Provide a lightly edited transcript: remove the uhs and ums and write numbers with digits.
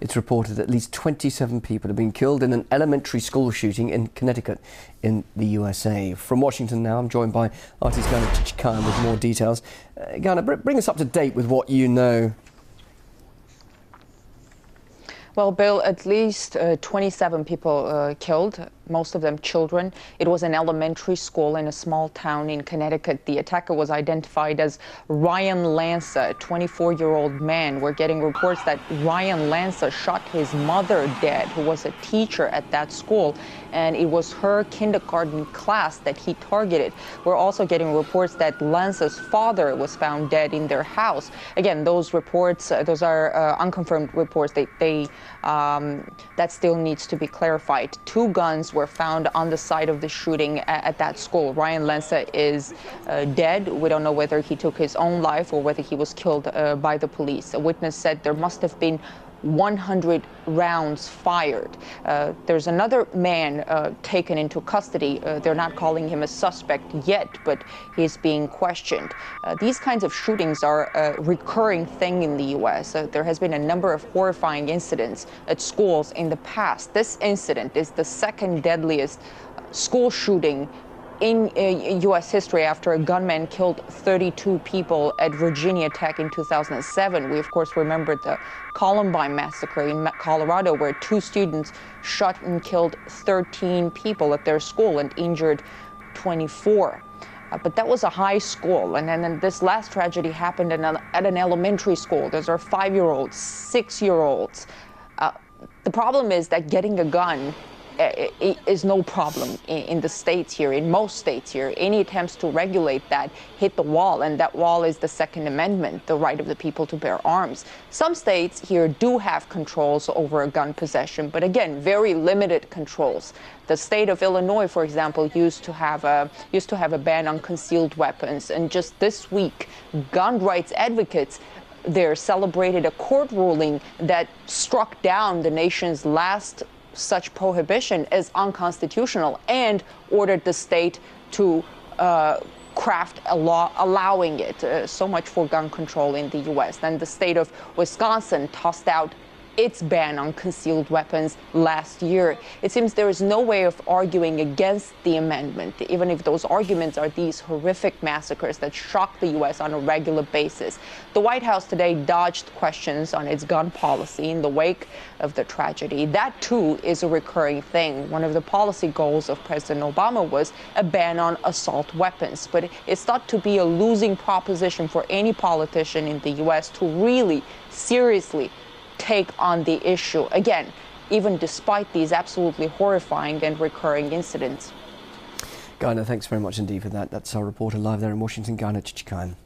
It's reported at least 27 people have been killed in an elementary school shooting in Connecticut in the USA. From Washington now, I'm joined by artist Ghana Chichikan with more details. Ghana, bring us up to date with what you know. Well, Bill, at least 27 people killed, most of them children. It was an elementary school in a small town in Connecticut. The attacker was identified as Ryan Lanza, a 24-year-old man. We're getting reports that Ryan Lanza shot his mother dead, who was a teacher at that school, and it was her kindergarten class that he targeted. We're also getting reports that Lanza's father was found dead in their house. Again, those reports, those are unconfirmed reports. That still needs to be clarified. 2 guns were found on the site of the shooting at that school. Ryan Lanza is dead. We don't know whether he took his own life or whether he was killed by the police. A witness said there must have been 100 rounds fired. There's another man taken into custody. They're not calling him a suspect yet, but he's being questioned. These kinds of shootings are a recurring thing in the U.S. There has been a number of horrifying incidents at schools in the past. This incident is the second deadliest school shooting in U.S. history after a gunman killed 32 people at Virginia Tech in 2007. We, of course, remember the Columbine Massacre in Colorado, where 2 students shot and killed 13 people at their school and injured 24. But that was a high school. And then this last tragedy happened at an elementary school. Those are 5-year-olds, 6-year-olds. The problem is that getting a gun is no problem in the states here, in most states here. Any attempts to regulate that hit the wall, and that wall is the Second Amendment, the right of the people to bear arms. Some states here do have controls over a gun possession, but again, very limited controls. The state of Illinois, for example, used to have a ban on concealed weapons, and just this week, gun rights advocates there celebrated a court ruling that struck down the nation's last such prohibition as unconstitutional and ordered the state to craft a law allowing it. So much for gun control in the U.S. Then the state of Wisconsin tossed out its ban on concealed weapons last year. It seems there is no way of arguing against the amendment, even if those arguments are these horrific massacres that shock the U.S. on a regular basis. The White House today dodged questions on its gun policy in the wake of the tragedy. That, too, is a recurring thing. One of the policy goals of President Obama was a ban on assault weapons, but it's thought to be a losing proposition for any politician in the U.S. to really seriously take on the issue, again, even despite these absolutely horrifying and recurring incidents. Ghana, thanks very much indeed for that. That's our reporter live there in Washington, Ghana Chichikan.